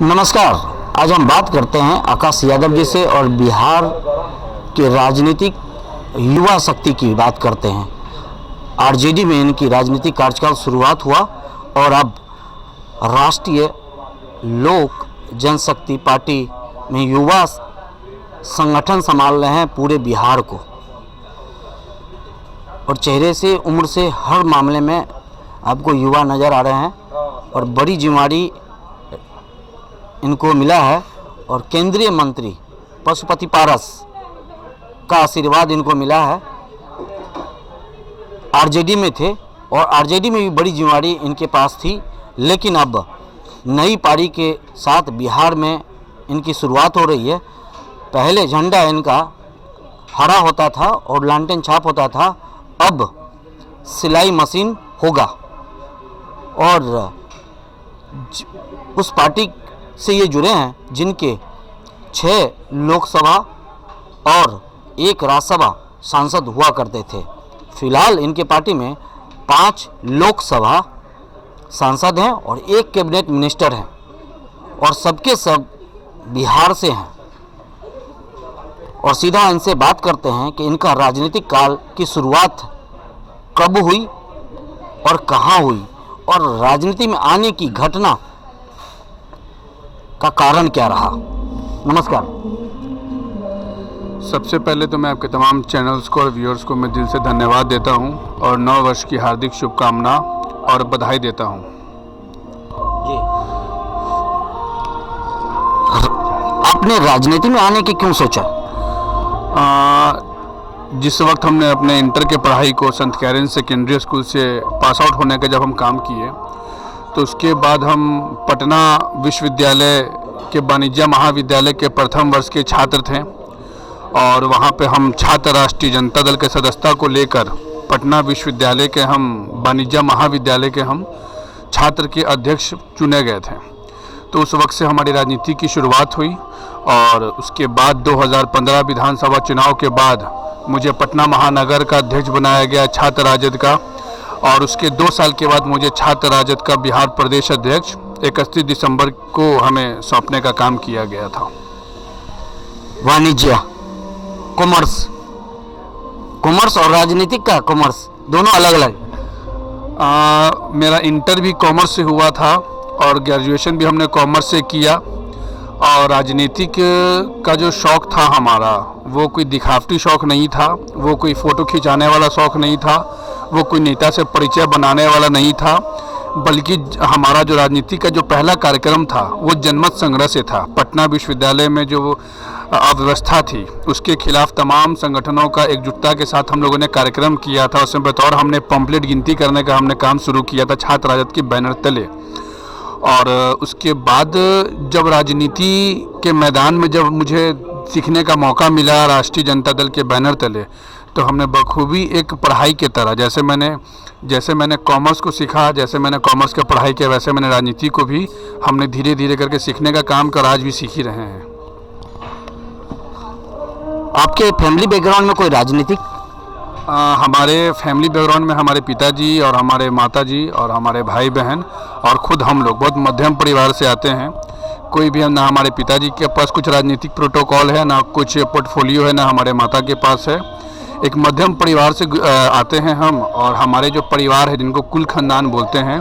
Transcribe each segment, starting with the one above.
नमस्कार। आज हम बात करते हैं आकाश यादव जी से और बिहार के राजनीतिक युवा शक्ति की बात करते हैं। आरजेडी में इनकी राजनीतिक कार्यकाल शुरुआत हुआ और अब राष्ट्रीय लोक जनशक्ति पार्टी में युवा संगठन संभाल रहे हैं पूरे बिहार को, और चेहरे से उम्र से हर मामले में आपको युवा नज़र आ रहे हैं और बड़ी जिम्मेदारी इनको मिला है। और केंद्रीय मंत्री पशुपति पारस का आशीर्वाद इनको मिला है। आरजेडी में थे और आरजेडी में भी बड़ी जिम्मेदारी इनके पास थी, लेकिन अब नई पारी के साथ बिहार में इनकी शुरुआत हो रही है। पहले झंडा इनका हरा होता था और लालटेन छाप होता था, अब सिलाई मशीन होगा। और उस पार्टी से ये जुड़े हैं जिनके 6 लोकसभा और 1 राज्यसभा सांसद हुआ करते थे। फिलहाल इनके पार्टी में 5 लोकसभा सांसद हैं और 1 कैबिनेट मिनिस्टर हैं, और सबके सब बिहार से हैं। और सीधा इनसे बात करते हैं कि इनका राजनीतिक काल की शुरुआत कब हुई और कहाँ हुई, और राजनीति में आने की घटना का कारण क्या रहा। नमस्कार। सबसे पहले तो मैं आपके तमाम चैनल्स को और व्यूअर्स को मैं दिल से धन्यवाद देता हूं और नव वर्ष की हार्दिक शुभकामना और बधाई देता हूं। जी, आपने राजनीति में आने की क्यों सोचा? जिस वक्त हमने अपने इंटर के पढ़ाई को संत कैरन सेकेंडरी स्कूल से पास आउट होने का जब हम काम किए, तो उसके बाद हम पटना विश्वविद्यालय के वाणिज्य महाविद्यालय के प्रथम वर्ष के छात्र थे, और वहाँ पे हम छात्र राष्ट्रीय जनता दल के सदस्यता को लेकर पटना विश्वविद्यालय के हम वाणिज्य महाविद्यालय के हम छात्र के अध्यक्ष चुने गए थे। तो उस वक्त से हमारी राजनीति की शुरुआत हुई, और उसके बाद 2015 विधानसभा चुनाव के बाद मुझे पटना महानगर का अध्यक्ष बनाया गया छात्र राजद का, और उसके 2 साल के बाद मुझे छात्र राजद का बिहार प्रदेश अध्यक्ष 31 दिसंबर को हमें सौंपने का काम किया गया था। वाणिज्य कॉमर्स और राजनीतिक का कॉमर्स दोनों अलग अलग। मेरा इंटर भी कॉमर्स से हुआ था और ग्रेजुएशन भी हमने कॉमर्स से किया। और राजनीतिक का जो शौक़ था हमारा, वो कोई दिखावटी शौक़ नहीं था, वो कोई फ़ोटो खिंचाने वाला शौक़ नहीं था, वो कोई नेता से परिचय बनाने वाला नहीं था, बल्कि हमारा जो राजनीति का जो पहला कार्यक्रम था वो जनमत संग्रह से था। पटना विश्वविद्यालय में जो अव्यवस्था थी उसके खिलाफ तमाम संगठनों का एकजुटता के साथ हम लोगों ने कार्यक्रम किया था। उसमें बतौर हमने पम्पलेट गिनती करने का हमने काम शुरू किया था छात्र राजद के बैनर तले। और उसके बाद जब राजनीति के मैदान में जब मुझे सीखने का मौका मिला राष्ट्रीय जनता दल के बैनर तले, तो हमने बखूबी एक पढ़ाई के तरह जैसे मैंने कॉमर्स को सीखा, जैसे मैंने कॉमर्स की पढ़ाई किया, वैसे मैंने राजनीति को भी हमने धीरे धीरे करके सीखने का काम कर आज भी सीख ही रहे हैं। आपके फैमिली बैकग्राउंड में कोई राजनीतिक? हमारे फैमिली बैकग्राउंड में हमारे पिताजी और हमारे माताजी और हमारे भाई बहन और ख़ुद हम लोग बहुत मध्यम परिवार से आते हैं। कोई भी ना हमारे पिताजी के पास कुछ राजनीतिक प्रोटोकॉल है, ना कुछ पोर्टफोलियो है, ना हमारे माता के पास है। एक मध्यम परिवार से आते हैं हम, और हमारे जो परिवार है जिनको कुल खानदान बोलते हैं,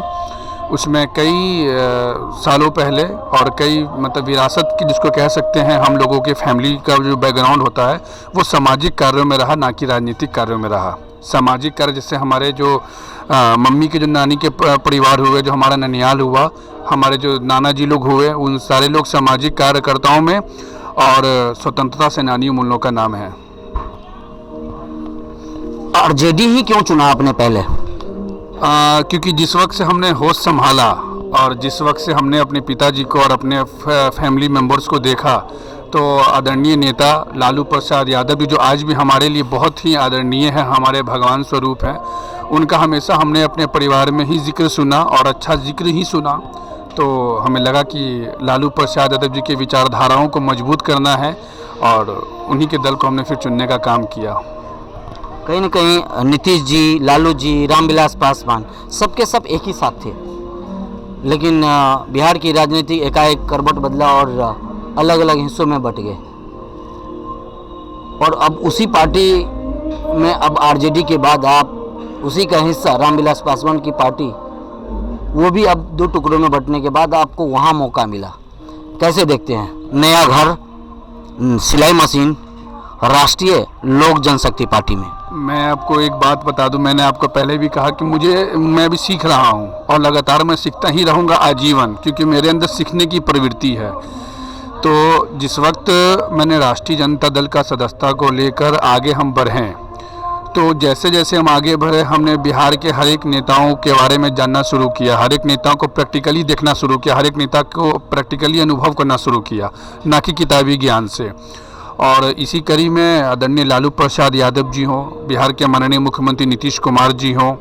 उसमें कई सालों पहले और कई मतलब विरासत की जिसको कह सकते हैं हम लोगों के फैमिली का जो बैकग्राउंड होता है वो सामाजिक कार्यों में रहा, ना कि राजनीतिक कार्यों में रहा। सामाजिक कार्य जैसे हमारे जो मम्मी के जो नानी के परिवार हुए, जो हमारा ननियाल हुआ, हमारे जो नाना जी लोग हुए, उन सारे लोग सामाजिक कार्यकर्ताओं में और स्वतंत्रता सेनानियों उन लोगों का नाम है। आरजेडी ही क्यों चुना आपने पहले? क्योंकि जिस वक्त से हमने होश संभाला और जिस वक्त से हमने अपने पिताजी को और अपने फैमिली मेंबर्स को देखा, तो आदरणीय नेता लालू प्रसाद यादव भी जो आज भी हमारे लिए बहुत ही आदरणीय है, हमारे भगवान स्वरूप हैं, उनका हमेशा हमने अपने परिवार में ही जिक्र सुना और अच्छा जिक्र ही सुना। तो हमें लगा कि लालू प्रसाद यादव जी के विचारधाराओं को मजबूत करना है, और उन्हीं के दल को हमने फिर चुनने का काम किया। कहीं न कहीं नीतीश जी, लालू जी, रामविलास पासवान सबके सब एक ही साथ थे। लेकिन बिहार की राजनीति एकाएक करवट बदला और अलग अलग हिस्सों में बट गए। और अब उसी पार्टी में अब आरजेडी के बाद आप उसी का हिस्सा रामविलास पासवान की पार्टी, वो भी अब दो टुकड़ों में बंटने के बाद आपको वहाँ मौका मिला। कैसे देखते हैं? नया घर, सिलाई मशीन, राष्ट्रीय लोक जनशक्ति पार्टी में। मैं आपको एक बात बता दूं, मैंने आपको पहले भी कहा कि मैं भी सीख रहा हूं और लगातार मैं सीखता ही रहूंगा आजीवन, क्योंकि मेरे अंदर सीखने की प्रवृत्ति है। तो जिस वक्त मैंने राष्ट्रीय जनता दल का सदस्यता को लेकर आगे हम बढ़े, तो जैसे जैसे हम आगे बढ़े हमने बिहार के हर एक नेताओं के बारे में जानना शुरू किया, हर एक नेताओं को प्रैक्टिकली देखना शुरू किया, हर एक नेता को प्रैक्टिकली अनुभव करना शुरू किया, ना कि किताबी ज्ञान से। और इसी कड़ी में आदरणीय लालू प्रसाद यादव जी हों, बिहार के माननीय मुख्यमंत्री नीतीश कुमार जी हों,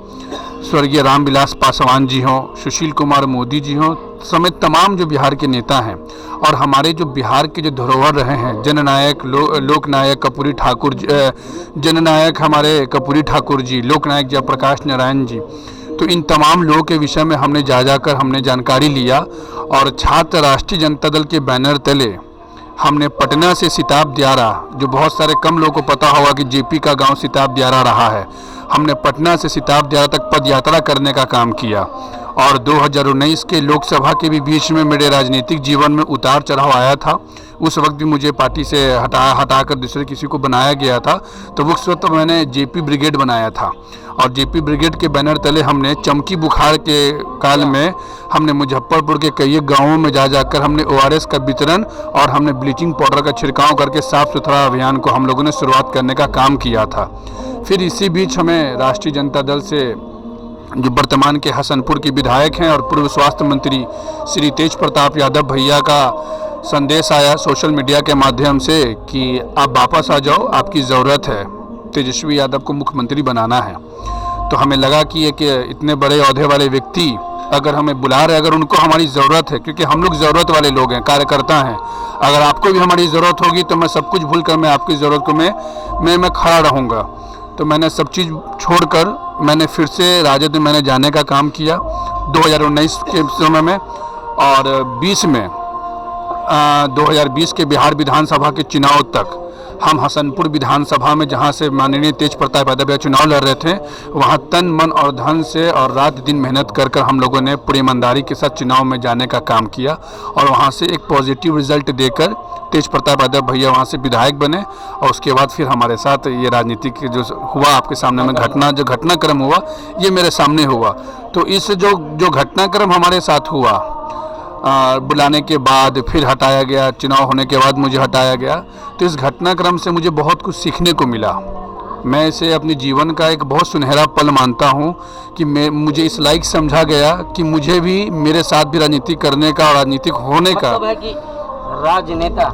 स्वर्गीय रामविलास पासवान जी हों, सुशील कुमार मोदी जी हों, समेत तमाम जो बिहार के नेता हैं और हमारे जो बिहार के जो धरोहर रहे हैं, जननायक लोकनायक कर्पूरी ठाकुर, जननायक हमारे कर्पूरी ठाकुर जी, लोकनायक जयप्रकाश नारायण जी, तो इन तमाम लोगों के विषय में हमने जा हमने जानकारी लिया। और छात्र राष्ट्रीय जनता दल के बैनर तले हमने पटना से सिताब दियारा, जो बहुत सारे कम लोगों को पता होगा कि जेपी का गांव सिताब दियारा रहा है, हमने पटना से सिताब दियारा तक पद यात्रा करने का काम किया। और 2019 के लोकसभा के भी बीच में मेरे राजनीतिक जीवन में उतार चढ़ाव आया था। उस वक्त भी मुझे पार्टी से हटाकर दूसरे किसी को बनाया गया था, तो उस वक्त मैंने जेपी ब्रिगेड बनाया था। और जेपी ब्रिगेड के बैनर तले हमने चमकी बुखार के काल में हमने मुजफ्फरपुर के कई गांवों में जाकर हमने ORS का वितरण और हमने ब्लीचिंग पाउडर का छिड़काव करके साफ़ सुथरा अभियान को हम लोगों ने शुरुआत करने का काम किया था। फिर इसी बीच हमें राष्ट्रीय जनता दल से जो वर्तमान के हसनपुर के विधायक हैं और पूर्व स्वास्थ्य मंत्री श्री तेज प्रताप यादव भैया का संदेश आया सोशल मीडिया के माध्यम से कि आप वापस आ जाओ, आपकी ज़रूरत है, तेजस्वी यादव को मुख्यमंत्री बनाना है। तो हमें लगा कि इतने बड़े ओहदे वाले व्यक्ति अगर हमें बुला रहे, अगर उनको हमारी ज़रूरत है, क्योंकि हम लोग ज़रूरत वाले लोग हैं, कार्यकर्ता हैं, अगर आपको भी हमारी ज़रूरत होगी तो मैं सब कुछ भूल कर मैं आपकी ज़रूरत को मैं खड़ा रहूँगा। तो मैंने सब चीज़ छोड़कर मैंने फिर से राजद में मैंने जाने का काम किया 2019 के समय में। और 2020 के बिहार विधानसभा के चुनाव तक हम हसनपुर विधानसभा में, जहां से माननीय तेज प्रताप यादव चुनाव लड़ रहे थे, वहां तन मन और धन से और रात दिन मेहनत कर हम लोगों ने पूरी ईमानदारी के साथ चुनाव में जाने का काम किया। और वहां से एक पॉजिटिव रिजल्ट देकर तेज प्रताप यादव भैया वहां से विधायक बने। और उसके बाद फिर हमारे साथ ये राजनीतिक जो हुआ, आपके सामने में जो घटनाक्रम हुआ, ये मेरे सामने हुआ। तो इस जो घटनाक्रम हमारे साथ हुआ, बुलाने के बाद फिर हटाया गया, चुनाव होने के बाद मुझे हटाया गया, तो इस घटनाक्रम से मुझे बहुत कुछ सीखने को मिला। मैं इसे अपने जीवन का एक बहुत सुनहरा पल मानता हूँ कि मुझे इस लायक समझा गया कि मुझे भी मेरे साथ भी राजनीति करने का और राजनीतिक होने का। मतलब है कि राजनेता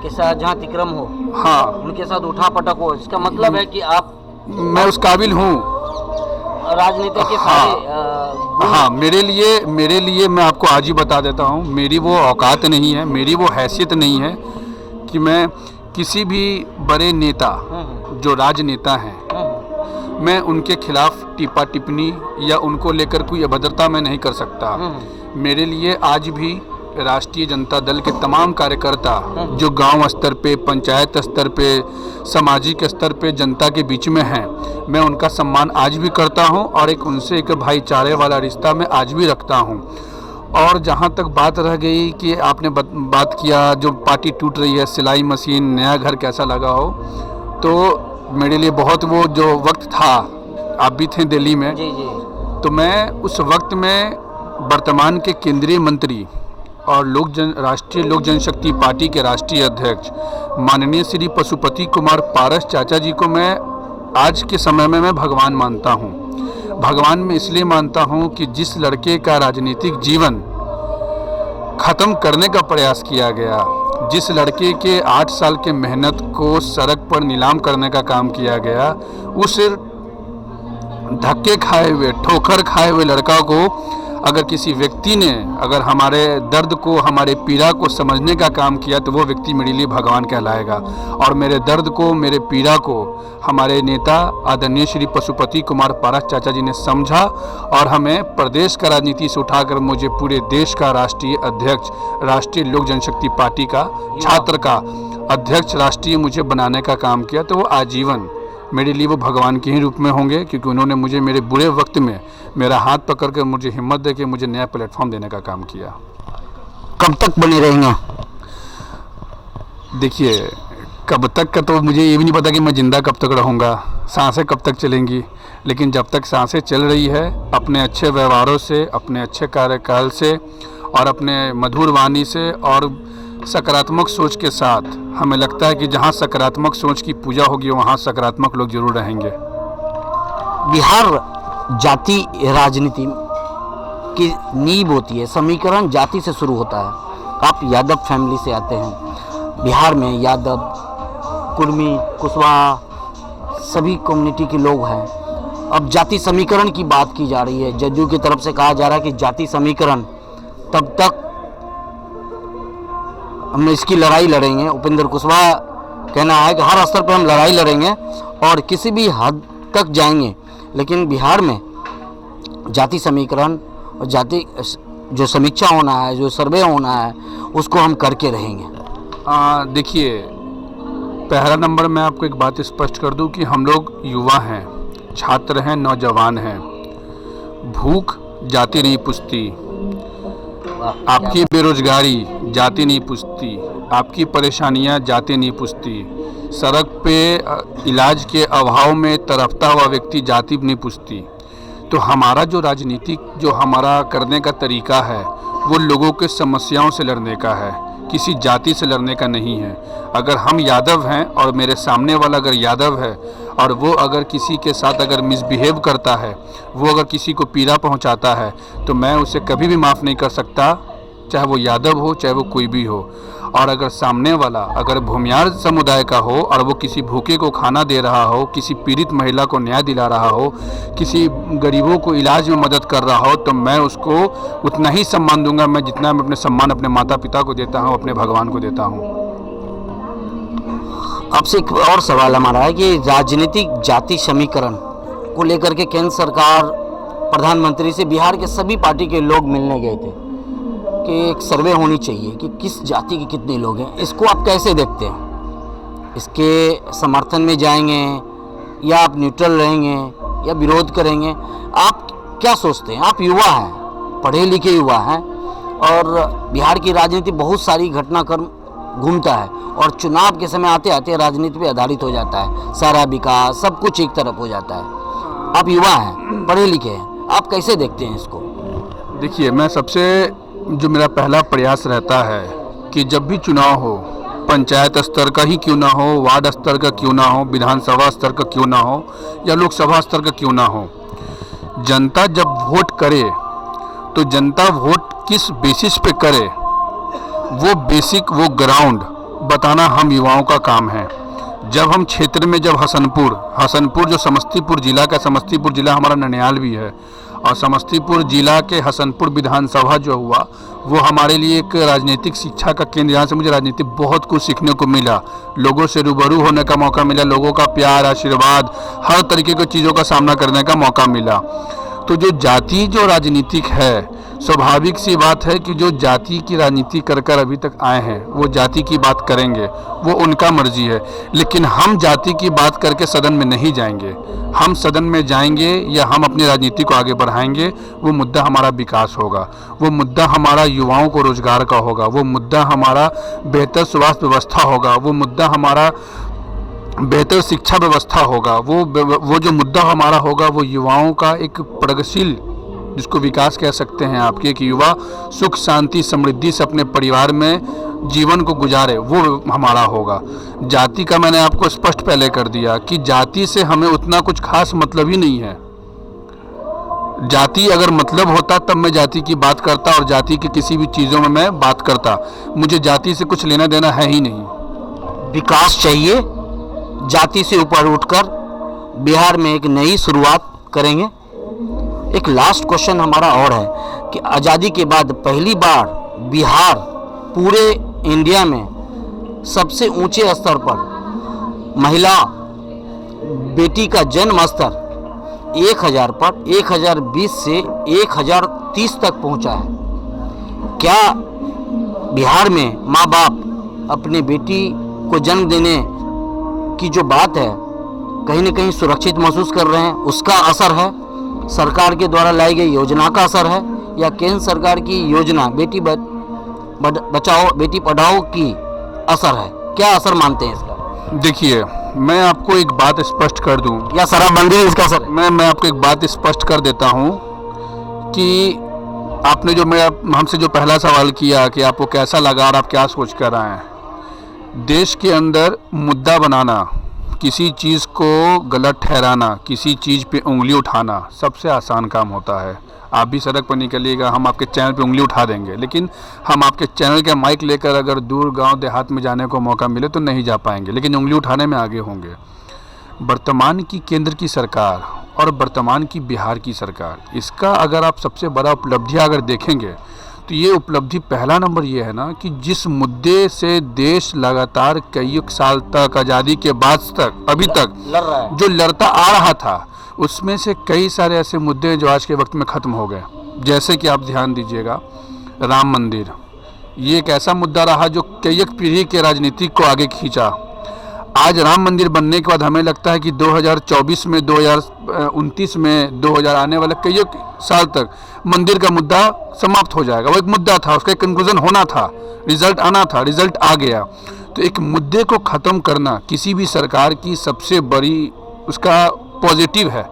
के साथ जहाँ अतिक्रम हो, हाँ, उनके साथ उठा पटक हो, इसका मतलब है कि आप, मैं उस काबिल हूँ राजनीति के सारे हाँ, मेरे लिए मैं आपको आज ही बता देता हूँ, मेरी वो औकात नहीं है, मेरी वो हैसियत नहीं है कि मैं किसी भी बड़े नेता जो राजनेता हैं, मैं उनके खिलाफ टिप्पा टिप्पणी या उनको लेकर कोई अभद्रता मैं नहीं कर सकता। मेरे लिए आज भी राष्ट्रीय जनता दल के तमाम कार्यकर्ता जो गांव स्तर पे, पंचायत स्तर पे, सामाजिक स्तर पे जनता के बीच में हैं, मैं उनका सम्मान आज भी करता हूं और उनसे एक भाईचारे वाला रिश्ता मैं आज भी रखता हूं। और जहां तक बात रह गई कि आपने बात किया जो पार्टी टूट रही है, सिलाई मशीन, नया घर कैसा लगा हो, तो मेरे लिए बहुत वो जो वक्त था, आप भी थे दिल्ली में, तो मैं उस वक्त में वर्तमान के केंद्रीय मंत्री और राष्ट्रीय लोक जनशक्ति पार्टी के राष्ट्रीय अध्यक्ष माननीय श्री पशुपति कुमार पारस चाचा जी को मैं आज के समय में मैं भगवान मानता हूं। भगवान में इसलिए मानता हूं कि जिस लड़के का राजनीतिक जीवन खत्म करने का प्रयास किया गया, जिस लड़के के 8 साल के मेहनत को सड़क पर नीलाम करने का काम किया गया, उस धक्के खाए हुए, ठोकर खाए हुए लड़का को अगर किसी व्यक्ति ने अगर हमारे दर्द को, हमारे पीड़ा को समझने का काम किया तो वो व्यक्ति मेरे लिए भगवान कहलाएगा। और मेरे दर्द को, मेरे पीड़ा को हमारे नेता आदरणीय श्री पशुपति कुमार पारस चाचा जी ने समझा और हमें प्रदेश का राजनीति से उठाकर मुझे पूरे देश का राष्ट्रीय अध्यक्ष, राष्ट्रीय लोक जनशक्ति पार्टी का छात्र का अध्यक्ष राष्ट्रीय मुझे बनाने का काम किया। तो वो आजीवन मेरे लिए वो भगवान के ही रूप में होंगे, क्योंकि उन्होंने मुझे मेरे बुरे वक्त में मेरा हाथ पकड़ कर मुझे हिम्मत दे के मुझे नया प्लेटफॉर्म देने का काम किया। कब तक बने रहेंगे? देखिए, कब तक का तो मुझे ये भी नहीं पता कि मैं ज़िंदा कब तक रहूँगा, सांसें कब तक चलेंगी, लेकिन जब तक सांसें चल रही है, अपने अच्छे व्यवहारों से, अपने अच्छे कार्यकाल से और अपने मधुर वाणी से और सकारात्मक सोच के साथ, हमें लगता है कि जहाँ सकारात्मक सोच की पूजा होगी वहाँ सकारात्मक लोग जरूर रहेंगे। बिहार जाति राजनीति की नींव होती है, समीकरण जाति से शुरू होता है। आप यादव फैमिली से आते हैं। बिहार में यादव, कुर्मी, कुशवाहा सभी कम्युनिटी के लोग हैं। अब जाति समीकरण की बात की जा रही है। जदयू की तरफ से कहा जा रहा है कि जाति समीकरण तब तक हम इसकी लड़ाई लड़ेंगे। उपेंद्र कुशवाहा कहना है कि हर स्तर पर हम लड़ाई लड़ेंगे और किसी भी हद तक जाएंगे, लेकिन बिहार में जाति समीकरण और जाति जो समीक्षा होना है, जो सर्वे होना है, उसको हम करके रहेंगे। देखिए, पहला नंबर मैं आपको एक बात स्पष्ट कर दूं कि हम लोग युवा हैं, छात्र हैं, नौजवान हैं। भूख जाति नहीं पूछती, आपकी बेरोजगारी जाति नहीं पूछती, आपकी परेशानियां जाति नहीं पूछती, सड़क पे इलाज के अभाव में तड़पता हुआ व्यक्ति जाति नहीं पूछती। तो हमारा जो राजनीतिक जो हमारा करने का तरीका है वो लोगों के समस्याओं से लड़ने का है, किसी जाति से लड़ने का नहीं है। अगर हम यादव हैं और मेरे सामने वाला अगर यादव है और वो अगर किसी के साथ अगर मिसबिहेव करता है, वो अगर किसी को पीड़ा पहुंचाता है, तो मैं उसे कभी भी माफ़ नहीं कर सकता, चाहे वो यादव हो, चाहे वो कोई भी हो। और अगर सामने वाला अगर भूमियार समुदाय का हो और वो किसी भूखे को खाना दे रहा हो, किसी पीड़ित महिला को न्याय दिला रहा हो, किसी गरीबों को इलाज में मदद कर रहा हो, तो मैं उसको उतना ही सम्मान दूंगा मैं जितना मैं अपने सम्मान अपने माता पिता को देता हूँ, अपने भगवान को देता हूँ। आपसे एक और सवाल हमारा है कि राजनीतिक जाति समीकरण को लेकर के केंद्र सरकार प्रधानमंत्री से बिहार के सभी पार्टी के लोग मिलने गए थे कि एक सर्वे होनी चाहिए कि किस जाति के कितने लोग हैं। इसको आप कैसे देखते हैं? इसके समर्थन में जाएंगे या आप न्यूट्रल रहेंगे या विरोध करेंगे? आप क्या सोचते हैं? आप युवा हैं, पढ़े लिखे युवा हैं और बिहार की राजनीति बहुत सारी घटनाक्रम घूमता है और चुनाव के समय आते आते राजनीति पे आधारित हो जाता है, सारा विकास सब कुछ एक तरफ हो जाता है। आप युवा हैं, पढ़े लिखे हैं, आप कैसे देखते हैं इसको? देखिए, मैं सबसे जो मेरा पहला प्रयास रहता है कि जब भी चुनाव हो, पंचायत स्तर का ही क्यों ना हो, वार्ड स्तर का क्यों ना हो, विधानसभा स्तर का क्यों ना हो या लोकसभा स्तर का क्यों ना हो, जनता जब वोट करे तो जनता वोट किस बेसिस पे करे, वो बेसिक, वो ग्राउंड बताना हम युवाओं का काम है। जब हम क्षेत्र में जब हसनपुर जो समस्तीपुर जिला का, समस्तीपुर जिला हमारा ननिहाल भी है, और समस्तीपुर जिला के हसनपुर विधानसभा जो हुआ वो हमारे लिए एक राजनीतिक शिक्षा का केंद्र, यहाँ से मुझे राजनीति बहुत कुछ सीखने को मिला, लोगों से रूबरू होने का मौका मिला, लोगों का प्यार, आशीर्वाद, हर तरीके की चीज़ों का सामना करने का मौका मिला। तो जो जाति जो राजनीतिक है, स्वाभाविक सी बात है कि जो जाति की राजनीति कर कर अभी तक आए हैं वो जाति की बात करेंगे, वो उनका मर्जी है। लेकिन हम जाति की बात करके सदन में नहीं जाएंगे। हम सदन में जाएंगे या हम अपनी राजनीति को आगे बढ़ाएंगे, वो मुद्दा हमारा विकास होगा, वो मुद्दा हमारा युवाओं को रोजगार का होगा, वो मुद्दा हमारा बेहतर स्वास्थ्य व्यवस्था होगा, वो मुद्दा हमारा बेहतर शिक्षा व्यवस्था होगा, वो जो मुद्दा हमारा होगा वो युवाओं का एक प्रगतिशील, जिसको विकास कह सकते हैं आपके, कि युवा सुख शांति समृद्धि से अपने परिवार में जीवन को गुजारे, वो हमारा होगा। जाति का मैंने आपको स्पष्ट पहले कर दिया कि जाति से हमें उतना कुछ खास मतलब ही नहीं है। जाति अगर मतलब होता तब मैं जाति की बात करता और जाति की किसी भी चीज़ों में मैं बात करता। मुझे जाति से कुछ लेना देना है ही नहीं। विकास चाहिए, जाति से ऊपर उठकर बिहार में एक नई शुरुआत करेंगे। एक लास्ट क्वेश्चन हमारा और है कि आज़ादी के बाद पहली बार बिहार पूरे इंडिया में सबसे ऊंचे स्तर पर महिला बेटी का जन्म स्तर 1000 पर 1020 से 1030 तक पहुंचा है। क्या बिहार में माँ बाप अपने बेटी को जन्म देने की जो बात है कहीं न कहीं सुरक्षित महसूस कर रहे हैं? उसका असर है सरकार के द्वारा लाई गई योजना का असर है, या केंद्र सरकार की योजना बेटी बचाओ बेटी पढ़ाओ की असर है? क्या असर मानते हैं इसका? देखिए, मैं आपको एक बात स्पष्ट कर दूं, या शराबबंदी इसका असर है? मैं आपको एक बात स्पष्ट कर देता हूं कि आपने जो हमसे जो पहला सवाल किया कि आपको कैसा लगा और आप क्या सोच कर आए हैं। देश के अंदर मुद्दा बनाना, किसी चीज़ को गलत ठहराना, किसी चीज़ पे उंगली उठाना सबसे आसान काम होता है। आप भी सड़क पर निकलिएगा, हम आपके चैनल पे उंगली उठा देंगे, लेकिन हम आपके चैनल के माइक लेकर अगर दूर गांव देहात में जाने को मौका मिले तो नहीं जा पाएंगे, लेकिन उंगली उठाने में आगे होंगे। वर्तमान की केंद्र की सरकार और वर्तमान की बिहार की सरकार, इसका अगर आप सबसे बड़ा उपलब्धि अगर देखेंगे तो ये उपलब्धि पहला नंबर ये है ना कि जिस मुद्दे से देश लगातार कई साल तक आज़ादी के बाद तक अभी तक जो लड़ता आ रहा था, उसमें से कई सारे ऐसे मुद्दे जो आज के वक्त में ख़त्म हो गए। जैसे कि आप ध्यान दीजिएगा, राम मंदिर, ये एक ऐसा मुद्दा रहा जो कई एक पीढ़ी के राजनीति को आगे खींचा। आज राम मंदिर बनने के बाद हमें लगता है कि 2024 में 2029 में 2000 आने वाले कई साल तक मंदिर का मुद्दा समाप्त हो जाएगा। वो एक मुद्दा था, उसका एक कंक्लूजन होना था, रिजल्ट आना था, रिजल्ट आ गया। तो एक मुद्दे को ख़त्म करना किसी भी सरकार की सबसे बड़ी उसका पॉजिटिव है,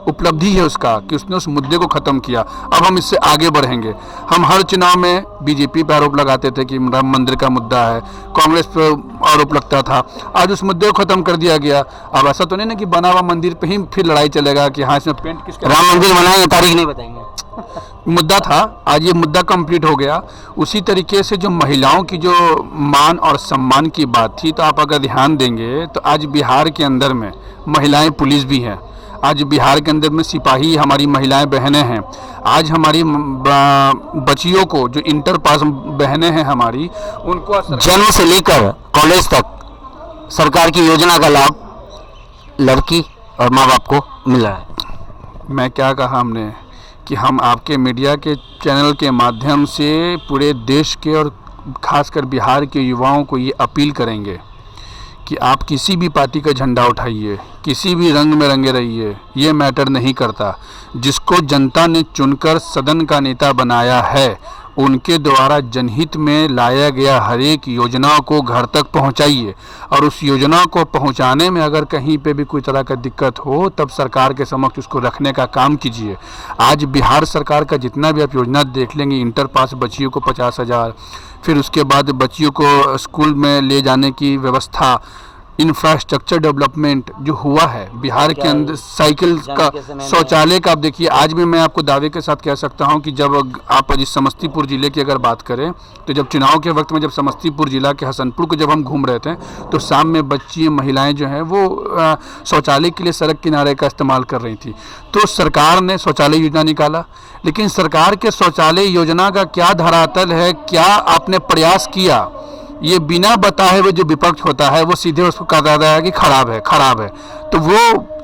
उपलब्धि है उसका कि उसने उस मुद्दे को ख़त्म किया। अब हम इससे आगे बढ़ेंगे। हम हर चुनाव में बीजेपी पर आरोप लगाते थे कि राम मंदिर का मुद्दा है, कांग्रेस पर आरोप लगता था, आज उस मुद्दे को ख़त्म कर दिया गया। अब ऐसा तो नहीं ना कि बना हुआ मंदिर पे ही फिर लड़ाई चलेगा कि हाँ इसमें पेंट किसका, राम मंदिर बनाएंगे, तारीख नहीं बताएंगे। मुद्दा था, आज ये मुद्दा कंप्लीट हो गया। उसी तरीके से जो महिलाओं की जो मान और सम्मान की बात थी, तो आप अगर ध्यान देंगे तो आज बिहार के अंदर में महिलाएं पुलिस भी हैं, आज बिहार के अंदर में सिपाही हमारी महिलाएं बहनें हैं, आज हमारी बच्चियों को जो इंटर पास बहनें हैं हमारी, उनको जन्म से लेकर कॉलेज तक सरकार की योजना का लाभ लड़की और माँ बाप को मिल रहा है। मैं क्या कहा हमने कि हम आपके मीडिया के चैनल के माध्यम से पूरे देश के और खासकर बिहार के युवाओं को ये अपील करेंगे कि आप किसी भी पार्टी का झंडा उठाइए, किसी भी रंग में रंगे रहिए, ये मैटर नहीं करता। जिसको जनता ने चुनकर सदन का नेता बनाया है, उनके द्वारा जनहित में लाया गया हर एक योजना को घर तक पहुंचाइए, और उस योजना को पहुंचाने में अगर कहीं पे भी कोई तरह का दिक्कत हो तब सरकार के समक्ष उसको रखने का काम कीजिए। आज बिहार सरकार का जितना भी आप योजना देख लेंगे, इंटर पास बच्चियों को 50,000, फिर उसके बाद बच्चियों को स्कूल में ले जाने की व्यवस्था, इंफ्रास्ट्रक्चर डेवलपमेंट जो हुआ है बिहार के अंदर, साइकिल का, शौचालय का, आप देखिए आज भी मैं आपको दावे के साथ कह सकता हूं कि जब आप जिस समस्तीपुर ज़िले की अगर बात करें तो जब चुनाव के वक्त में जब समस्तीपुर ज़िला के हसनपुर को जब हम घूम रहे थे तो शाम में बच्ची महिलाएं जो हैं वो शौचालय के लिए सड़क किनारे का इस्तेमाल कर रही थी। तो सरकार ने शौचालय योजना निकाला, लेकिन सरकार के शौचालय योजना का क्या धरातल है, क्या आपने प्रयास किया, ये बिना बताए हुए जो विपक्ष होता है वो सीधे उसको कह देता है कि खराब है, खराब है। तो वो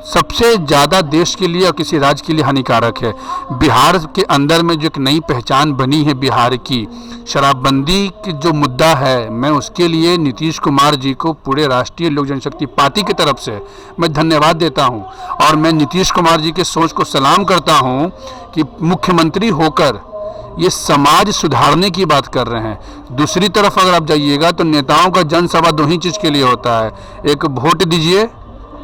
सबसे ज़्यादा देश के लिए और किसी राज्य के लिए हानिकारक है। बिहार के अंदर में जो एक नई पहचान बनी है बिहार की, शराबबंदी की जो मुद्दा है, मैं उसके लिए नीतीश कुमार जी को पूरे राष्ट्रीय लोक जनशक्ति पार्टी की तरफ से मैं धन्यवाद देता हूं, और मैं नीतीश कुमार जी के सोच को सलाम करता हूं कि मुख्यमंत्री होकर ये समाज सुधारने की बात कर रहे हैं। दूसरी तरफ अगर आप जाइएगा तो नेताओं का जनसभा दो ही चीज़ के लिए होता है, एक वोट दीजिए,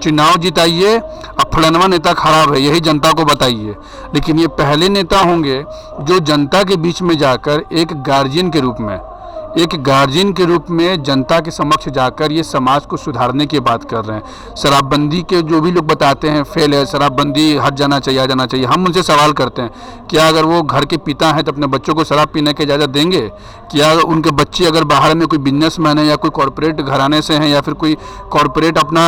चुनाव जिताइए, अब फलाना नेता खराब है यही जनता को बताइए। लेकिन ये पहले नेता होंगे जो जनता के बीच में जाकर एक गार्जियन के रूप में, एक गार्जियन के रूप में जनता के समक्ष जाकर ये समाज को सुधारने की बात कर रहे हैं। शराबबंदी के जो भी लोग बताते हैं फेल है, शराबबंदी हट जाना चाहिए, आ जाना चाहिए, हम उनसे सवाल करते हैं क्या अगर वो घर के पिता हैं तो अपने बच्चों को शराब पीने की इजाज़त देंगे? क्या उनके बच्चे अगर बाहर में कोई बिजनेसमैन है या कोई कॉरपोरेट घराने से हैं या फिर कोई कॉरपोरेट अपना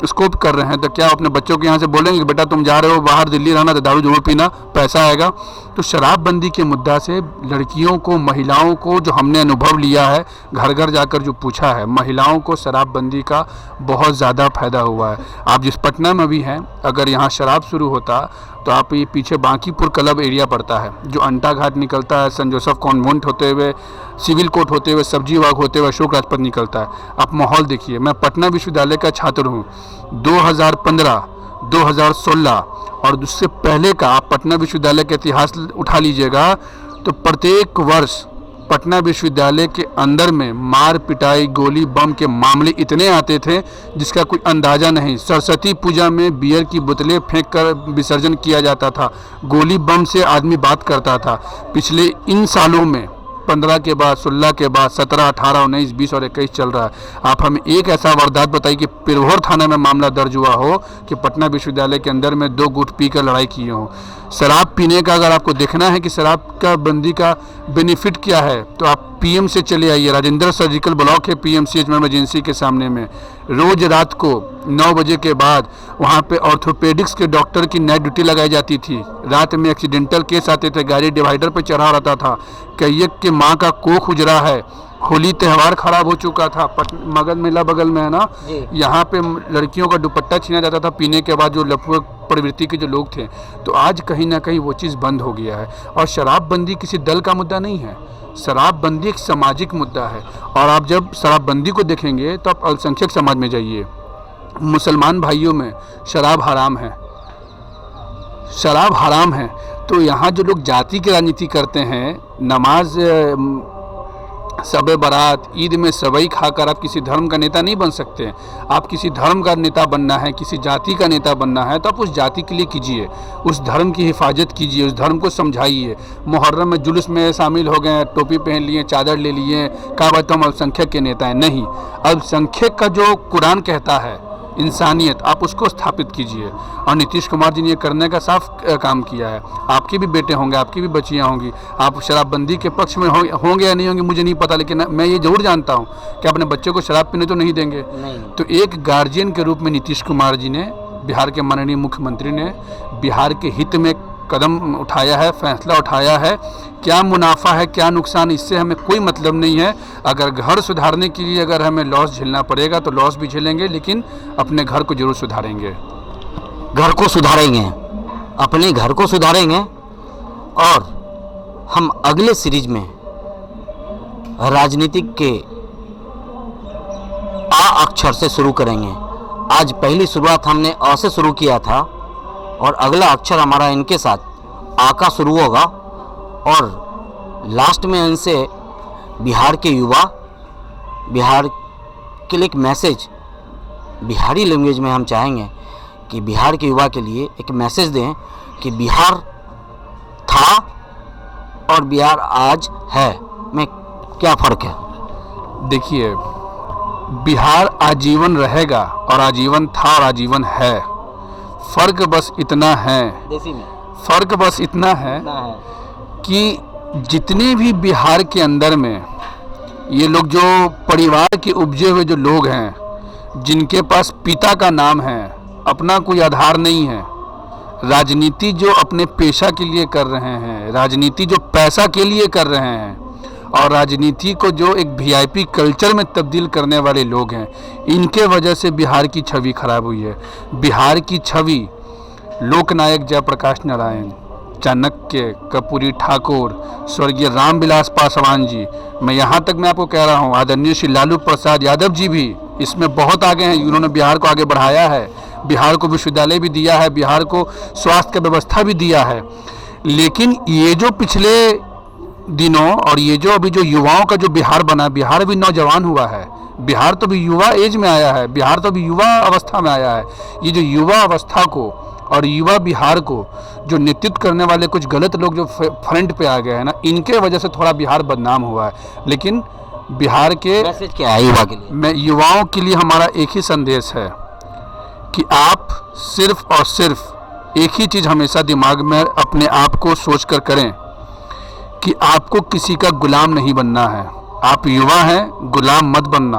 स्कोप कर रहे हैं तो क्या अपने बच्चों को यहाँ से बोलेंगे कि बेटा तुम जा रहे हो बाहर दिल्ली रहना तो दारू जरूर पीना, पैसा आएगा? तो शराबबंदी के मुद्दा से लड़कियों को, महिलाओं को, जो हमने अनुभव लिया है, घर घर जाकर जो पूछा है, महिलाओं को शराबबंदी का बहुत ज़्यादा फायदा हुआ है। आप जिस पटना में भी हैं, अगर यहाँ शराब शुरू होता तो आप ये पीछे बांकीपुर क्लब एरिया पड़ता है, जो अंटा घाट निकलता है, सेंट जोसेफ कॉन्वेंट होते हुए, सिविल कोर्ट होते हुए, सब्जी बाग होते हुए अशोक राजपथ निकलता है। आप माहौल देखिए। मैं पटना विश्वविद्यालय का छात्र हूँ। 2015, 2016 और उससे पहले का आप पटना विश्वविद्यालय का इतिहास उठा लीजिएगा तो प्रत्येक वर्ष पटना विश्वविद्यालय के अंदर में मार पिटाई, गोली बम के मामले इतने आते थे जिसका कोई अंदाज़ा नहीं। सरस्वती पूजा में बियर की बोतलें फेंक कर विसर्जन किया जाता था, गोली बम से आदमी बात करता था। पिछले इन सालों में 15 के बाद, 16 के बाद, 17, 18, 19, 20 और 21 चल रहा है। आप हमें एक ऐसा वारदात बताइए कि पिरहोर थाने में मामला दर्ज हुआ हो कि पटना विश्वविद्यालय के अंदर में 2 गुट पीकर लड़ाई किए हों। शराब पीने का अगर आपको देखना है कि शराब का बंदी का बेनिफिट क्या है तो आप पीएम से चले आइए। राजेंद्र सर्जिकल ब्लॉक है पीएमसीएच में इमरजेंसी के सामने में। रोज़ रात को 9 बजे के बाद वहाँ पे ऑर्थोपेडिक्स के डॉक्टर की नाइट ड्यूटी लगाई जाती थी। रात में एक्सीडेंटल केस आते थे, गाड़ी डिवाइडर पे चढ़ा रहता था। कैयक के माँ का कोख उजरा है। होली त्यौहार खराब हो चुका था। मगध मेला बगल में है ना, यहाँ पे लड़कियों का दुपट्टा छीना जाता था पीने के बाद, जो लफुए प्रवृत्ति के जो लोग थे। तो आज कहीं ना कहीं वो चीज़ बंद हो गया है। और शराबबंदी किसी दल का मुद्दा नहीं है, शराबबंदी एक सामाजिक मुद्दा है। और आप जब शराबबंदी को देखेंगे तो आप अल्पसंख्यक समाज में जाइए, मुसलमान भाइयों में शराब हराम है, शराब हराम है। तो यहाँ जो लोग जाति की राजनीति करते हैं, नमाज, शब बारात, ईद में सवई खाकर आप किसी धर्म का नेता नहीं बन सकते। आप किसी धर्म का नेता बनना है, किसी जाति का नेता बनना है तो आप उस जाति के लिए कीजिए, उस धर्म की हिफाजत कीजिए, उस धर्म को समझाइए। मुहर्रम में जुलूस में शामिल हो गए, टोपी पहन लिए, चादर ले लिए, कहा भाई तुम अल्पसंख्यक के नेता हैं। नहीं, अल्पसंख्यक का जो कुरान कहता है इंसानियत, आप उसको स्थापित कीजिए। और नीतीश कुमार जी ने ये करने का साफ काम किया है। आपके भी बेटे होंगे, आपकी भी बच्चियां होंगी, आप शराबबंदी के पक्ष में होंगे या नहीं होंगे मुझे नहीं पता, लेकिन मैं ये जरूर जानता हूँ कि अपने बच्चे को शराब पीने तो नहीं देंगे। तो एक गार्जियन के रूप में नीतीश कुमार जी ने, बिहार के माननीय मुख्यमंत्री ने बिहार के हित में कदम उठाया है, फैसला उठाया है। क्या मुनाफा है, क्या नुकसान, इससे हमें कोई मतलब नहीं है। अगर घर सुधारने के लिए अगर हमें लॉस झेलना पड़ेगा तो लॉस भी झेलेंगे, लेकिन अपने घर को जरूर सुधारेंगे। घर को सुधारेंगे, अपने घर को सुधारेंगे। और हम अगले सीरीज में राजनीतिक के आ अक्षर से शुरू करेंगे। आज पहली शुरुआत हमने अ से शुरू किया था और अगला अक्षर हमारा इनके साथ आ का शुरू होगा। और लास्ट में इनसे बिहार के युवा, बिहार के लिए एक मैसेज बिहारी लैंग्वेज में हम चाहेंगे कि बिहार के युवा के लिए एक मैसेज दें कि बिहार था और बिहार आज है में क्या फ़र्क है। देखिए, बिहार आजीवन रहेगा और आजीवन था और आजीवन है। फ़र्क बस इतना है, देसी में फ़र्क बस इतना है कि जितने भी बिहार के अंदर में ये लोग जो परिवार के उपजे हुए जो लोग हैं, जिनके पास पिता का नाम है, अपना कोई आधार नहीं है, राजनीति जो अपने पेशा के लिए कर रहे हैं, राजनीति जो पैसा के लिए कर रहे हैं, और राजनीति को जो एक वीआईपी कल्चर में तब्दील करने वाले लोग हैं, इनके वजह से बिहार की छवि खराब हुई है। बिहार की छवि लोकनायक जयप्रकाश नारायण, चाणक्य, कर्पूरी ठाकुर, स्वर्गीय रामविलास पासवान जी, मैं यहाँ तक मैं आपको कह रहा हूँ आदरणीय श्री लालू प्रसाद यादव जी भी इसमें बहुत आगे हैं। उन्होंने बिहार को आगे बढ़ाया है, बिहार को विश्वविद्यालय भी दिया है, बिहार को स्वास्थ्य की व्यवस्था भी दिया है। लेकिन ये जो पिछले दिनों और ये जो अभी जो युवाओं का जो बिहार बना, बिहार भी नौजवान हुआ है, बिहार तो भी युवा एज में आया है, बिहार तो भी युवा अवस्था में आया है। ये जो युवा अवस्था को और युवा बिहार को जो नेतृत्व करने वाले कुछ गलत लोग जो फ्रंट पे आ गए हैं ना, इनके वजह से थोड़ा बिहार बदनाम हुआ है। लेकिन बिहार के मैसेज क्या है युवा के लिए? में युवाओं के लिए हमारा एक ही संदेश है कि आप सिर्फ और सिर्फ एक ही चीज़ हमेशा दिमाग में अपने आप को सोच कर करें कि आपको किसी का गुलाम नहीं बनना है। आप युवा हैं, गुलाम मत बनना।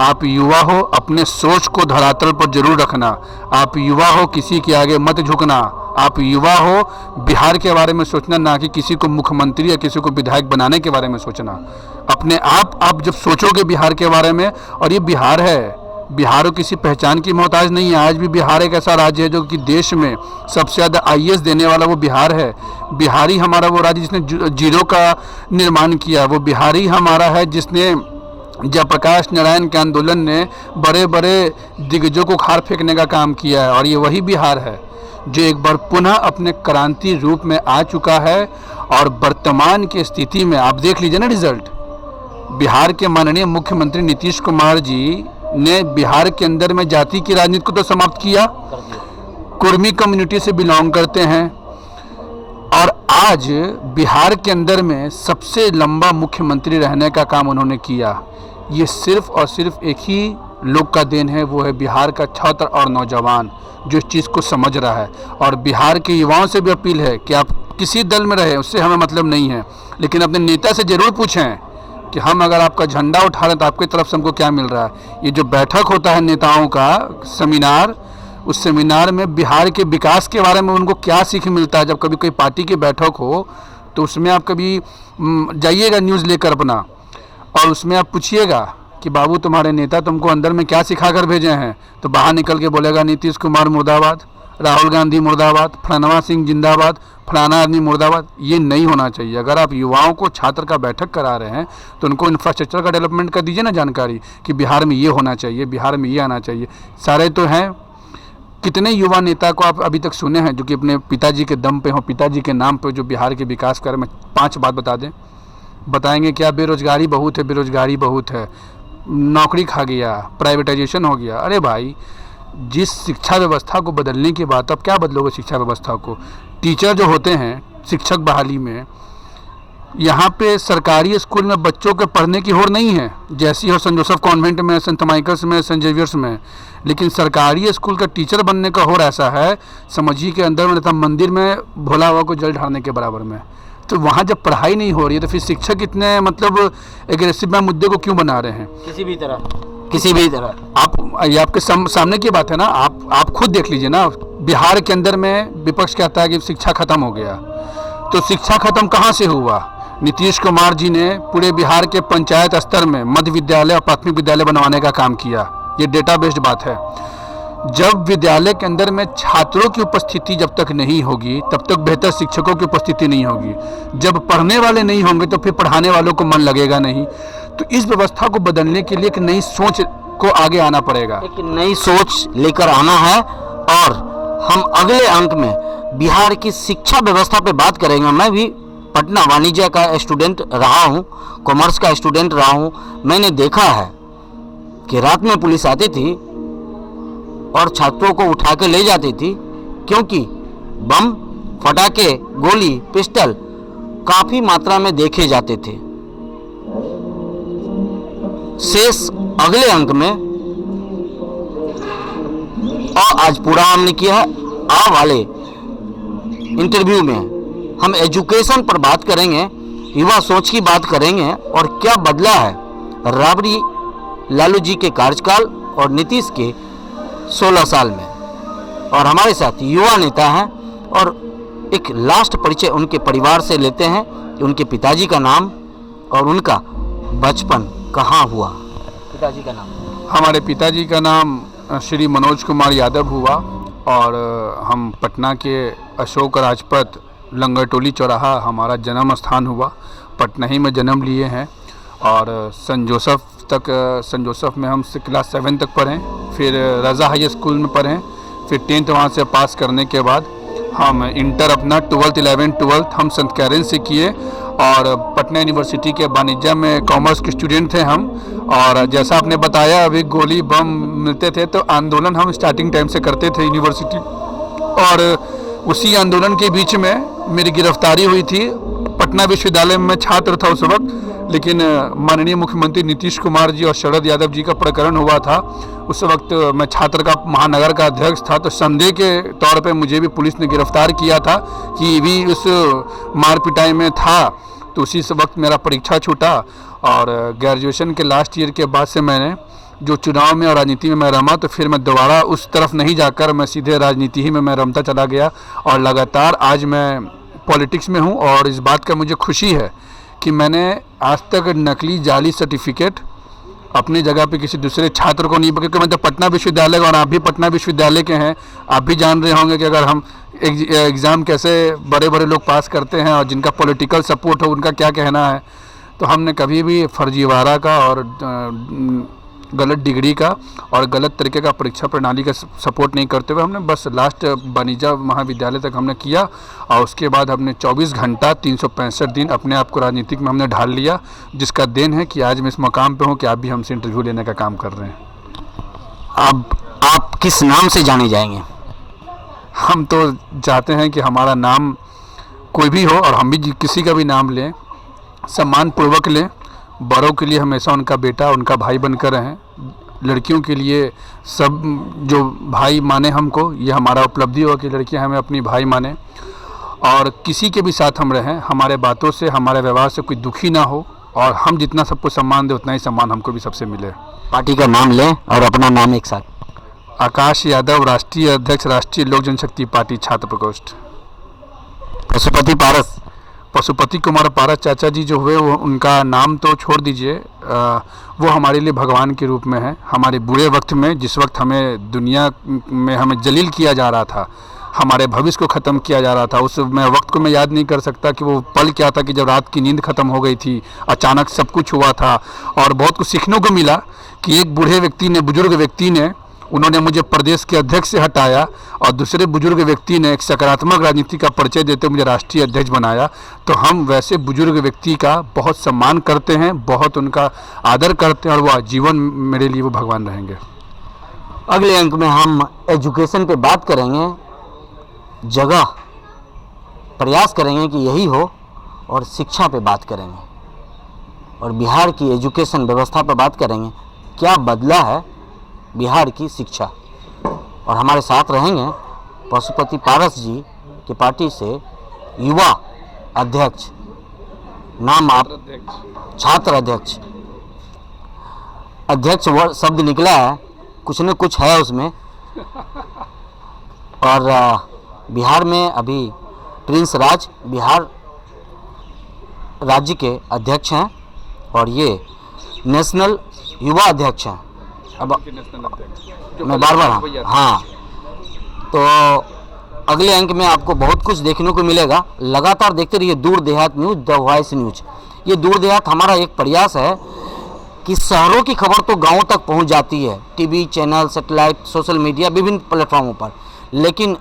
आप युवा हो, अपने सोच को धरातल पर जरूर रखना। आप युवा हो, किसी के आगे मत झुकना। आप युवा हो, बिहार के बारे में सोचना, ना कि किसी को मुख्यमंत्री या किसी को विधायक बनाने के बारे में सोचना। अपने आप जब सोचोगे बिहार के बारे में, और ये बिहार है, बिहार किसी पहचान की मोहताज नहीं है। आज भी बिहार एक ऐसा राज्य है जो कि देश में सबसे ज़्यादा आईएएस देने वाला वो बिहार है। बिहारी हमारा वो राज्य जिसने जीरो का निर्माण किया, वो बिहारी हमारा है जिसने जयप्रकाश नारायण के आंदोलन ने बड़े बड़े दिग्गजों को खार फेंकने का काम किया है। और ये वही बिहार है जो एक बार पुनः अपने क्रांति रूप में आ चुका है। और वर्तमान की स्थिति में आप देख लीजिए ना रिजल्ट। बिहार के माननीय मुख्यमंत्री नीतीश कुमार जी ने बिहार के अंदर में जाति की राजनीति को तो समाप्त किया, कुर्मी कम्युनिटी से बिलोंग करते हैं, और आज बिहार के अंदर में सबसे लंबा मुख्यमंत्री रहने का काम उन्होंने किया। ये सिर्फ और सिर्फ एक ही लोग का देन है, वो है बिहार का छात्र और नौजवान जो इस चीज़ को समझ रहा है। और बिहार के युवाओं से भी अपील है कि आप किसी दल में रहे, उससे हमें मतलब नहीं है, लेकिन अपने नेता से ज़रूर पूछें कि हम अगर आपका झंडा उठा रहे हैं तो आपकी तरफ से हमको क्या मिल रहा है। ये जो बैठक होता है नेताओं का सेमिनार, उस सेमिनार में बिहार के विकास के बारे में उनको क्या सीख मिलता है। जब कभी कोई पार्टी की बैठक हो तो उसमें आप कभी जाइएगा न्यूज़ लेकर अपना, और उसमें आप पूछिएगा कि बाबू तुम्हारे नेता तुमको अंदर में क्या सिखा कर भेजे हैं, तो बाहर निकल के बोलेगा नीतीश कुमार मुर्दाबाद, राहुल गांधी मुर्दाबाद, फलाना सिंह जिंदाबाद, फलाना आदमी मुर्दाबाद। ये नहीं होना चाहिए। अगर आप युवाओं को छात्र का बैठक करा रहे हैं तो उनको इंफ्रास्ट्रक्चर का डेवलपमेंट का दीजिए ना जानकारी कि बिहार में ये होना चाहिए, बिहार में ये आना चाहिए। सारे तो हैं, कितने युवा नेता को आप अभी तक सुने हैं जो कि अपने पिताजी के दम पे हो, पिताजी के नाम पे जो बिहार के विकास कर। मैं 5 बात बता दें, बताएंगे क्या? बेरोजगारी बहुत है, बेरोजगारी बहुत है, नौकरी खा गया, प्राइवेटाइजेशन हो गया। अरे भाई, जिस शिक्षा व्यवस्था को बदलने की बात, अब क्या बदलोगे शिक्षा व्यवस्था को? टीचर जो होते हैं शिक्षक बहाली में, यहाँ पे सरकारी स्कूल में बच्चों के पढ़ने की होड़ नहीं है, जैसी हो सेंट जोसेफ कॉन्वेंट में, सेंट माइकल्स में, सेंट जेवियर्स में। लेकिन सरकारी स्कूल का टीचर बनने का होड़ ऐसा है, समझिए कि अंदर में रहता मंदिर में भोला हुआ को जल ढारने के बराबर में। तो वहाँ जब पढ़ाई नहीं हो रही है तो फिर शिक्षक इतने मतलब एग्रेसिव में मुद्दे को क्यों बना रहे हैं? किसी भी तरह आप, ये आपके सामने की बात है ना। आप खुद देख लीजिए ना। बिहार के अंदर में विपक्ष कहता है कि शिक्षा खत्म हो गया, तो शिक्षा खत्म कहाँ से हुआ? नीतीश कुमार जी ने पूरे बिहार के पंचायत स्तर में मध्य विद्यालय और प्राथमिक विद्यालय बनवाने का काम किया। ये डेटा बेस्ड बात है। जब विद्यालय के अंदर में छात्रों की उपस्थिति जब तक नहीं होगी तब तक बेहतर शिक्षकों की उपस्थिति नहीं होगी। जब पढ़ने वाले नहीं होंगे तो फिर पढ़ाने वालों को मन लगेगा नहीं। तो इस व्यवस्था को बदलने के लिए एक नई सोच को आगे आना पड़ेगा, एक नई सोच लेकर आना है। और हम अगले अंक में बिहार की शिक्षा व्यवस्था पे बात करेंगे। मैं भी पटना वाणिज्य का स्टूडेंट रहा हूँ, कॉमर्स का स्टूडेंट रहा हूँ। मैंने देखा है कि रात में पुलिस आती थी और छात्रों को उठा के ले जाती थी, क्योंकि बम, फटाके, गोली, पिस्टल काफ़ी मात्रा में देखे जाते थे। शेष अगले अंक में, और आज पूरा हमने किया है, आ वाले इंटरव्यू में हम एजुकेशन पर बात करेंगे, युवा सोच की बात करेंगे और क्या बदला है राबड़ी लालू जी के कार्यकाल और नीतीश के 16 साल में। और हमारे साथ युवा नेता हैं और एक लास्ट परिचय उनके परिवार से लेते हैं, उनके पिताजी का नाम और उनका बचपन कहाँ हुआ। पिताजी का नाम? हमारे पिताजी का नाम श्री मनोज कुमार यादव हुआ, और हम पटना के अशोक राजपथ लंगरटोली चौराहा हमारा जन्म स्थान हुआ। पटना ही में जन्म लिए हैं और सेंट जोसेफ में हम क्लास 7 तक पढ़ें, फिर रज़ा हाई स्कूल में पढ़ें, फिर 10th वहाँ से पास करने के बाद हम इंटर अपना 12th 11th 12th हम संत कैरन से किए। और पटना यूनिवर्सिटी के वाणिज्य में कॉमर्स के स्टूडेंट थे हम। और जैसा आपने बताया अभी गोली बम मिलते थे, तो आंदोलन हम स्टार्टिंग टाइम से करते थे यूनिवर्सिटी। और उसी आंदोलन के बीच में मेरी गिरफ्तारी हुई थी। पटना विश्वविद्यालय में छात्र था उस वक्त, लेकिन माननीय मुख्यमंत्री नीतीश कुमार जी और शरद यादव जी का प्रकरण हुआ था। उस वक्त मैं छात्र का महानगर का अध्यक्ष था, तो संदेह के तौर पे मुझे भी पुलिस ने गिरफ्तार किया था कि भी उस मार पिटाई में था। तो उसी से वक्त मेरा परीक्षा छूटा और ग्रेजुएशन के लास्ट ईयर के बाद से मैंने जो चुनाव में और राजनीति में मैं रमा, तो फिर मैं दोबारा उस तरफ नहीं जाकर मैं सीधे राजनीति ही में मैं रमता चला गया और लगातार आज मैं पॉलिटिक्स में हूँ। और इस बात का मुझे खुशी है कि मैंने आज तक नकली जाली सर्टिफिकेट अपनी जगह पे किसी दूसरे छात्र को नहीं, क्योंकि मैं तो पटना विश्वविद्यालय का और आप भी पटना विश्वविद्यालय के हैं, आप भी जान रहे होंगे कि अगर हम एग्ज़ाम कैसे बड़े बड़े लोग पास करते हैं और जिनका पॉलिटिकल सपोर्ट हो उनका क्या कहना है। तो हमने कभी भी फर्जीवाड़ा का और गलत डिग्री का और गलत तरीके का परीक्षा प्रणाली का सपोर्ट नहीं करते हुए हमने बस लास्ट वाणिज्य महाविद्यालय तक हमने किया और उसके बाद हमने 24 घंटा 365 दिन अपने आप को राजनीतिक में हमने ढाल लिया, जिसका देन है कि आज मैं इस मकाम पे हूँ कि आप भी हमसे इंटरव्यू लेने का काम कर रहे हैं। अब आप किस नाम से जाने जाएंगे? हम तो चाहते हैं कि हमारा नाम कोई भी हो और हम भी किसी का भी नाम लें, सम्मान पूर्वक लें। बड़ों के लिए हमेशा उनका बेटा उनका भाई बनकर रहें, लड़कियों के लिए सब जो भाई माने हमको, ये हमारा उपलब्धि हो कि लड़कियां हमें अपनी भाई माने और किसी के भी साथ हम रहें, हमारे बातों से हमारे व्यवहार से कोई दुखी ना हो और हम जितना सबको सम्मान दे उतना ही सम्मान हमको भी सबसे मिले। पार्टी का नाम लें और अपना नाम एक साथ। आकाश यादव, राष्ट्रीय अध्यक्ष, राष्ट्रीय लोक जनशक्ति पार्टी छात्र प्रकोष्ठ। पशुपति पारस। पशुपति कुमार पारस चाचा जी जो हुए वो उनका नाम तो छोड़ दीजिए, वो हमारे लिए भगवान के रूप में है। हमारे बुरे वक्त में, जिस वक्त हमें दुनिया में हमें जलील किया जा रहा था, हमारे भविष्य को ख़त्म किया जा रहा था, उस वक्त को मैं याद नहीं कर सकता कि वो पल क्या था कि जब रात की नींद ख़त्म हो गई थी, अचानक सब कुछ हुआ था और बहुत कुछ सीखने को मिला कि एक बूढ़े व्यक्ति ने, बुजुर्ग व्यक्ति ने, उन्होंने मुझे प्रदेश के अध्यक्ष से हटाया और दूसरे बुजुर्ग व्यक्ति ने एक सकारात्मक राजनीति का परिचय देते मुझे राष्ट्रीय अध्यक्ष बनाया। तो हम वैसे बुजुर्ग व्यक्ति का बहुत सम्मान करते हैं, बहुत उनका आदर करते हैं और वो आजीवन मेरे लिए वो भगवान रहेंगे। अगले अंक में हम एजुकेशन पे बात करेंगे, जगह प्रयास करेंगे कि यही हो और शिक्षा पे बात करेंगे और बिहार की एजुकेशन व्यवस्था पर बात करेंगे, क्या बदला है बिहार की शिक्षा। और हमारे साथ रहेंगे पशुपति पारस जी की पार्टी से युवा अध्यक्ष, नाम आप छात्र अध्यक्ष। अध्यक्ष वो शब्द निकला है, कुछ न कुछ है उसमें। और बिहार में अभी प्रिंस राज बिहार राज्य के अध्यक्ष हैं और ये नेशनल युवा अध्यक्ष हैं। अब मैं बार हाँ, तो अगले अंक में आपको बहुत कुछ देखने को मिलेगा। लगातार देखते रहिए दूर देहात न्यूज़, द वॉइस न्यूज़। ये दूर देहात हमारा एक प्रयास है कि शहरों की खबर तो गांवों तक पहुंच जाती है, TV channel, satellite, social media, विभिन्न प्लेटफॉर्मों पर, लेकिन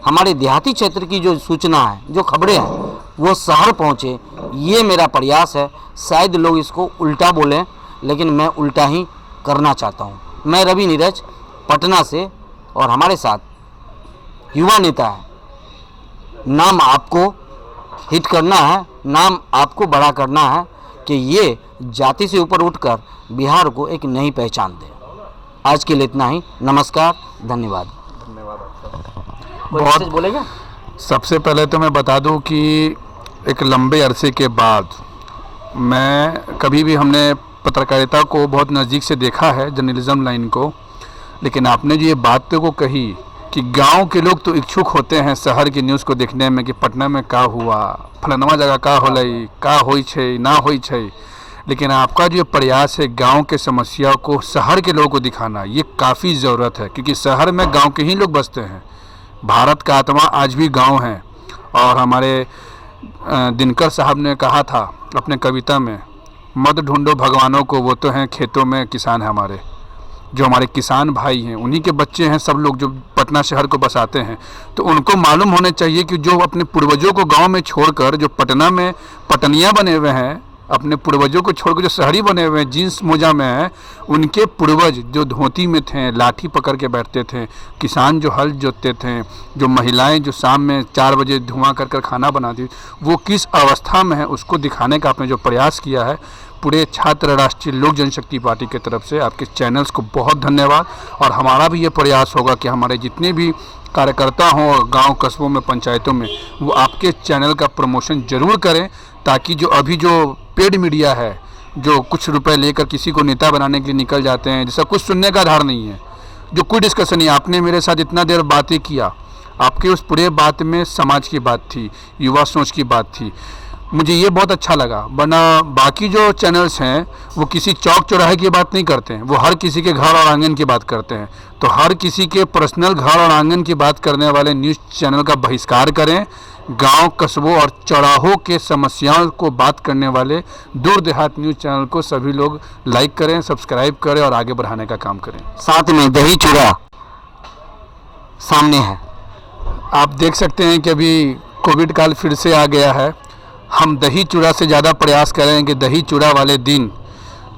हमारे देहाती क्षेत्र की जो सूचना है, जो खबरें हैं, वो शहर पहुँचे, ये मेरा प्रयास है। शायद लोग इसको उल्टा बोलें, लेकिन मैं उल्टा ही करना चाहता हूँ। मैं रवि नीरज पटना से और हमारे साथ युवा नेता है। नाम आपको हिट करना है, नाम आपको बड़ा करना है कि ये जाति से ऊपर उठकर बिहार को एक नई पहचान दे। आज के लिए इतना ही। नमस्कार, धन्यवाद। कोई मैसेज बोलेगा? सबसे पहले तो मैं बता दूं कि एक लंबे अरसे के बाद मैं कभी भी हमने पत्रकारिता को बहुत नज़दीक से देखा है, जर्नलिज्म लाइन को, लेकिन आपने जो ये बात को कही कि गांव के लोग तो इच्छुक होते हैं शहर की न्यूज़ को देखने में कि पटना में का हुआ, फलानवा जगह का होलई, का होई छै ना होई छै, लेकिन आपका जो प्रयास है गांव के समस्या को शहर के लोगों को दिखाना, ये काफ़ी ज़रूरत है, क्योंकि शहर में गांव के ही लोग बसते हैं। भारत का आत्मा आज भी गांव है। और हमारे दिनकर साहब ने कहा था अपने कविता में, मत ढूंढो भगवानों को, वो तो हैं खेतों में किसान है हमारे। जो हमारे किसान भाई हैं, उन्हीं के बच्चे हैं सब लोग जो पटना शहर को बसाते हैं। तो उनको मालूम होने चाहिए कि जो अपने पूर्वजों को गांव में छोड़कर, जो पटना में पटनिया बने हुए हैं, अपने पूर्वजों को छोड़कर जो शहरी बने हुए हैं, जीन्स मोजा में हैं, उनके पूर्वज जो धोती में थे, लाठी पकड़ के बैठते थे, किसान जो हल जोतते थे, जो महिलाएं जो शाम में 4 बजे धुआं कर खाना बनाती, वो किस अवस्था में है उसको दिखाने का आपने जो प्रयास किया है, पूरे छात्र राष्ट्रीय लोक जनशक्ति पार्टी की तरफ से आपके चैनल्स को बहुत धन्यवाद। और हमारा भी ये प्रयास होगा कि हमारे जितने भी कार्यकर्ता हों गांव कस्बों में पंचायतों में वो आपके चैनल का प्रमोशन ज़रूर करें, ताकि जो अभी जो पेड मीडिया है जो कुछ रुपए लेकर किसी को नेता बनाने के लिए निकल जाते हैं, जिसका कुछ सुनने का आधार नहीं है, जो कोई डिस्कशन नहीं। आपने मेरे साथ इतना देर बातें किया, आपके उस पूरे बात में समाज की बात थी, युवा सोच की बात थी, मुझे ये बहुत अच्छा लगा। वरना बाकी जो चैनल्स हैं वो किसी चौक चौराहे की बात नहीं करते हैं, वो हर किसी के घर और आंगन की बात करते हैं। तो हर किसी के पर्सनल घर और आंगन की बात करने वाले न्यूज़ चैनल का बहिष्कार करें। गांव कस्बों और चौराहों के समस्याओं को बात करने वाले दूर देहात न्यूज़ चैनल को सभी लोग लाइक करें, सब्सक्राइब करें और आगे बढ़ाने का काम करें। साथ में दही चूड़ा सामने है। आप देख सकते हैं कि अभी कोविड काल फिर से आ गया है। हम दही चूड़ा से ज़्यादा प्रयास करें कि दही चूड़ा वाले दिन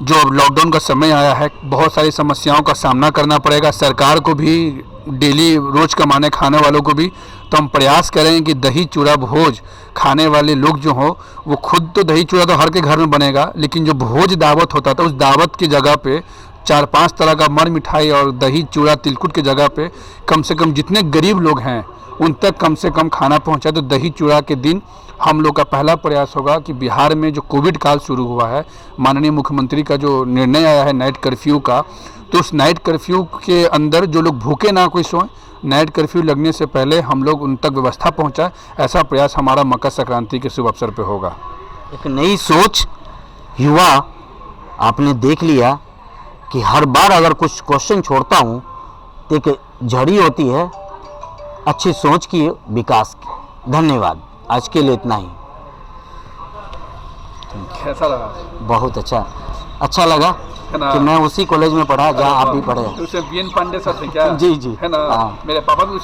जो अब लॉकडाउन का समय आया है, बहुत सारी समस्याओं का सामना करना पड़ेगा सरकार को भी, डेली रोज़ कमाने खाने वालों को भी। तो हम प्रयास करें कि दही चूड़ा भोज खाने वाले लोग जो हों वो खुद, तो दही चूड़ा तो हर के घर में बनेगा, लेकिन जो भोज दावत होता था उस दावत की जगह पे 4-5 तरह का मर मिठाई और दही चूड़ा तिलकुट की जगह पे कम से कम जितने गरीब लोग हैं उन तक कम से कम खाना पहुंचाए। तो दही चूड़ा के दिन हम लोग का पहला प्रयास होगा कि बिहार में जो कोविड काल शुरू हुआ है, माननीय मुख्यमंत्री का जो निर्णय आया है नाइट कर्फ्यू का, तो उस नाइट कर्फ्यू के अंदर जो लोग भूखे ना कोई सोएं, नाइट कर्फ्यू लगने से पहले हम लोग उन तक व्यवस्था पहुंचाए। ऐसा प्रयास हमारा मकर संक्रांति के शुभ अवसर पर होगा। एक नई सोच युवा, आपने देख लिया कि हर बार अगर कुछ क्वेश्चन छोड़ता हूँ तो एक झड़ी होती है अच्छी सोच की, विकास की। धन्यवाद, आज के लिए इतना ही। कैसा लगा? बहुत अच्छा लगा कि मैं उसी कॉलेज में पढ़ा जहाँ आप भी पढ़े। बीएन पांडे सर थे क्या? जी जी, है ना, हाँ। मेरे पापा भी